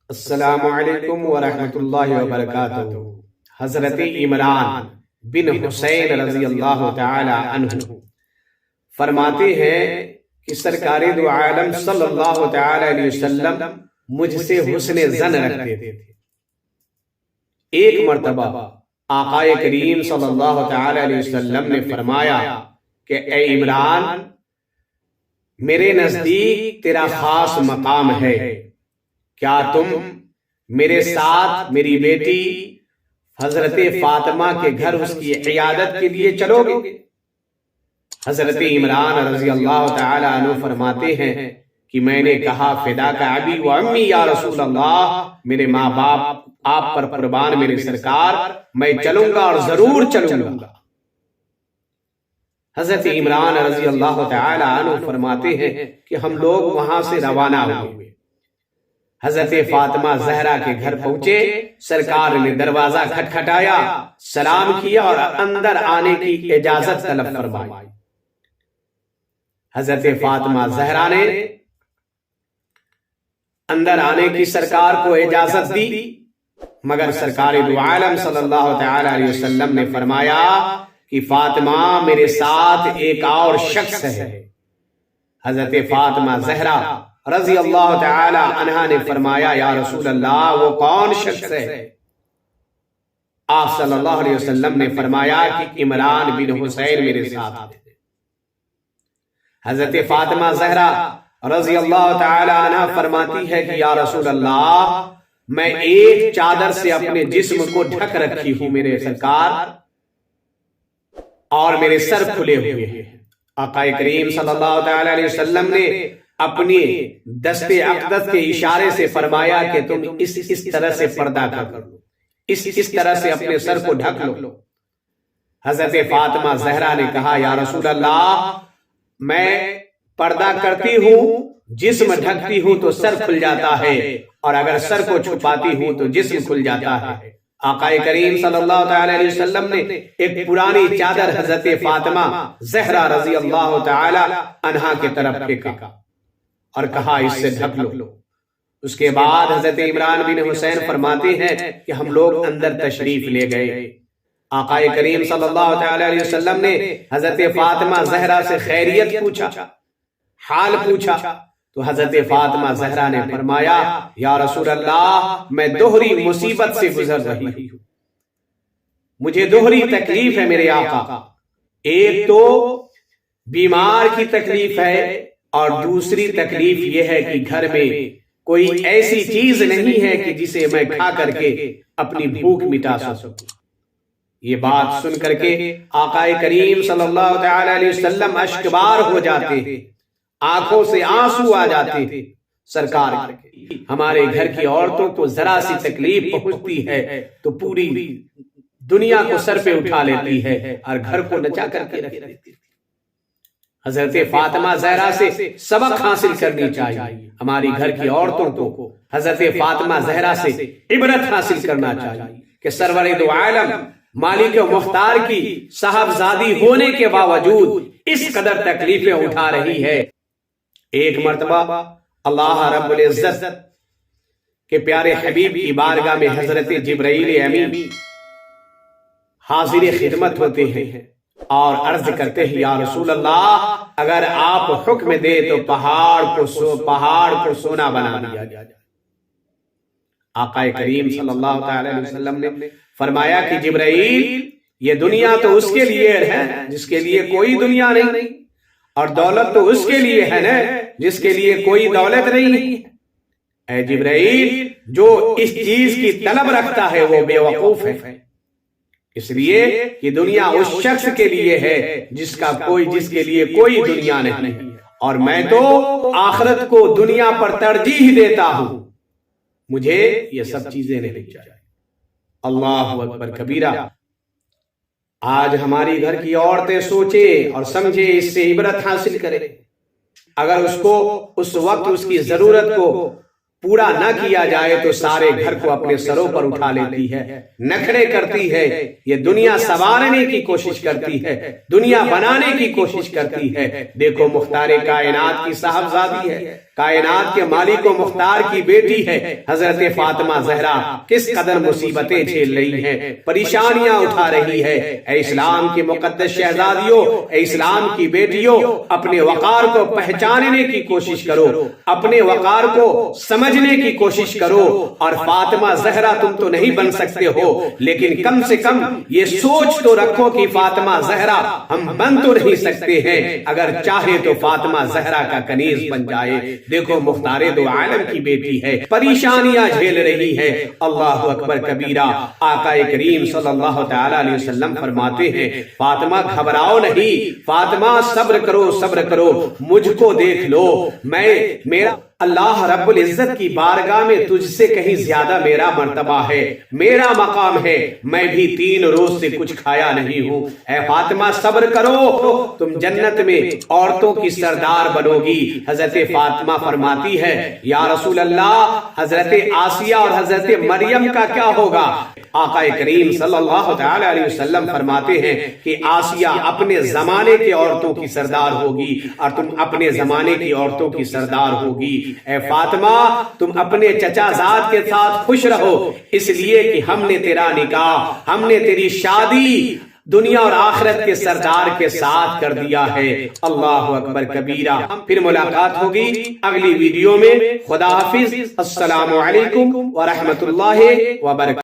السلام علیکم ورحمۃ اللہ وبرکاتہ۔ حضرت عمران بن حسین رضی اللہ تعالی عنہ فرماتے ہیں کہ سرکار دو عالم صلی اللہ تعالی علیہ وسلم مجھ سے حسن ظن رکھتے تھے۔ ایک مرتبہ آقا کریم صلی اللہ تعالی علیہ وسلم نے فرمایا کہ اے عمران، میرے نزدیک تیرا خاص مقام ہے، کیا تم میرے ساتھ میری بیٹی حضرت فاطمہ کے گھر اس کی عیادت کے لیے چلو گے؟ حضرت عمران رضی اللہ تعالی عنہ فرماتے ہیں کہ میں نے کہا فداک ابی و امی یا رسول اللہ، میرے ماں باپ آپ پر قربان میرے سرکار، میں چلوں گا اور ضرور چلوں گا۔ حضرت عمران رضی اللہ تعالی عنہ فرماتے ہیں کہ ہم لوگ وہاں سے روانہ ہوئے، حضرت فاطمہ زہرا کے گھر پہنچے، سرکار نے دروازہ کھٹکھٹایا، سلام کیا اور اندر آنے کی اجازت طلب فرمائی۔ حضرت فاطمہ زہرا نے اندر آنے کی سرکار کو اجازت دی، مگر سرکار دو عالم صلی اللہ تعالی علیہ وسلم نے فرمایا کہ فاطمہ میرے ساتھ ایک اور شخص ہے۔ حضرت فاطمہ زہرا رضی اللہ تعالی عنہا نے فرمایا یا رسول اللہ، وہ کون شخص ہے؟ آپ صلی اللہ علیہ وسلم نے فرمایا کہ عمران بن حسین میرے ساتھ ہے۔ حضرت فاطمہ زہرا رضی اللہ تعالی عنہا فرماتی ہے کہ یا رسول اللہ، میں ایک چادر سے اپنے جسم کو ڈھک رکھی ہوں میرے سرکار، اور میرے سر کھلے ہوئے ہیں۔ آقا کریم صلی اللہ تعالی علیہ وسلم نے اپنی دست اقدس کے اشارے سے فرمایا کہ تم اس طرح سے پردہ کر لو، اس طرح سے اپنے سر کو ڈھک لو۔ حضرت فاطمہ زہرا نے کہا یا رسول اللہ، میں پردہ کرتی ہوں، جسم ڈھکتی ہوں تو سر کھل جاتا ہے، اور اگر سر کو چھپاتی ہوں تو جسم کھل جاتا ہے۔ آقا کریم صلی اللہ تعالی علیہ وسلم نے ایک پرانی چادر حضرت فاطمہ زہرا رضی اللہ تعالی عنہا کی طرف پھینکا اور کہا اس سے ڈھک لو۔ اس کے بعد حضرت عمران بن حسین فرماتے ہیں کہ ہم لوگ اندر تشریف لے گئے۔ آقا کریم صلی اللہ تعالی علیہ وسلم نے حضرت فاطمہ زہرا سے خیریت پوچھا، حال پوچھا، تو حضرت فاطمہ زہرا نے فرمایا یا رسول اللہ، میں دوہری مصیبت سے گزر رہی ہوں، مجھے دوہری تکلیف ہے میرے آقا، ایک تو بیمار کی تکلیف ہے، اور دوسری تکلیف یہ ہے کہ گھر میں کوئی ایسی چیز نہیں ہے کہ جسے میں کھا کر کے اپنی بھوک مٹا سکوں۔ یہ بات سن کر کے آقا کریم صلی اللہ تعالی علیہ وسلم اشکبار ہو جاتے، آنکھوں سے آنسو آ جاتے تھے۔ سرکار ہمارے گھر کی عورتوں کو ذرا سی تکلیف پہنچتی ہے تو پوری دنیا کو سر پہ اٹھا لیتی ہے اور گھر کو نچا کر کے رکھ دیتی ہے۔ حضرت فاطمہ زہرا سے سبق حاصل کرنی چاہیے، ہماری گھر کی عورتوں کو حضرت فاطمہ زہرا سے عبرت حاصل کرنا چاہیے کہ سرور دو عالم مالک و مختار کی صاحبزادی ہونے کے باوجود اس قدر تکلیفیں اٹھا رہی ہے۔ ایک مرتبہ اللہ رب العزت کے پیارے حبیب کی بارگاہ میں حضرت جبرائیل امین حاضر خدمت ہوتے ہیں اور عرض کرتے ہیں یا رسول اللہ، اگر آپ حکم دے تو پہاڑ کو سونا بنا دیا جائے۔ آقا کریم صلی اللہ تعالی علیہ وسلم نے فرمایا کہ جبرائیل، یہ دنیا تو اس کے لیے ہے جس کے لیے کوئی دنیا نہیں، اور دولت تو اس کے لیے ہے نا جس کے لیے کوئی دولت نہیں۔ اے جبرائیل، جو اس چیز کی طلب رکھتا ہے وہ بے وقوف ہے، اس لیے کہ دنیا اس شخص کے لیے ہے جس کے لیے کوئی دنیا نہیں، اور میں تو آخرت کو دنیا پر ترجیح دیتا ہوں، مجھے یہ سب چیزیں نہیں چاہیے۔ اللہ اکبر کبیرہ۔ آج ہماری گھر کی عورتیں سوچے اور سمجھے، اس سے عبرت حاصل کرے۔ اگر اس کو اس وقت اس کی ضرورت کو پورا نہ کیا جائے تو سارے گھر کو اپنے سروں پر اٹھا لیتی ہے، نخرے کرتی ہے، یہ دنیا سنوارنے کی کوشش کرتی ہے، دنیا بنانے کی کوشش کرتی ہے۔ دیکھو مختار کائنات کی صاحبزادی ہے، کائنات کے مالک و مختار کی بیٹی ہے حضرت فاطمہ زہرا، کس قدر مصیبتیں جھیل رہی ہے، پریشانیاں اٹھا رہی ہے۔ اے اسلام کی مقدس شہزادیوں، اے اسلام کی بیٹیوں، اپنے وقار کو پہچاننے کی کوشش کرو، اپنے وقار کو سمجھنے کی کوشش کرو۔ اور فاطمہ زہرا تم تو نہیں بن سکتے ہو، لیکن کم سے کم یہ سوچ تو رکھو کہ فاطمہ زہرا ہم بن تو نہیں سکتے ہیں، اگر چاہے تو فاطمہ زہرا کا کنیز بن جائے۔ دیکھو مختار دو عالم کی بیٹی ہے، پریشانیاں جھیل رہی ہے۔ اللہ اکبر کبیرہ۔ آقا کریم صلی اللہ تعالی علیہ وسلم فرماتے ہیں فاطمہ گھبراؤ نہیں، فاطمہ صبر کرو، صبر کرو، مجھ کو دیکھ لو، میرا اللہ رب العزت کی بارگاہ میں تجھ سے کہیں زیادہ میرا مرتبہ ہے، میرا مقام ہے، میں بھی 3 روز سے کچھ کھایا نہیں ہوں۔ اے فاطمہ صبر کرو، تم جنت میں عورتوں کی سردار بنو گی۔ حضرت فاطمہ فرماتی ہے یا رسول اللہ، حضرت آسیہ اور حضرت مریم کا کیا ہوگا؟ آقا کریم صلی اللہ تعالی علیہ وسلم فرماتے ہیں کہ آسیہ اپنے زمانے کی عورتوں کی سردار ہوگی اور تم اپنے زمانے کی عورتوں کی سردار ہوگی۔ اے فاطمہ تم اپنے چچا زاد کے ساتھ خوش رہو، اس لیے کہ ہم نے تیرا نکاح، ہم نے تیری شادی دنیا اور آخرت کے سردار کے ساتھ کر دیا ہے۔ اللہ اکبر کبیرہ۔ پھر ملاقات ہوگی اگلی ویڈیو میں۔ خدا حافظ۔ السلام علیکم ورحمۃ اللہ وبرکاتہ۔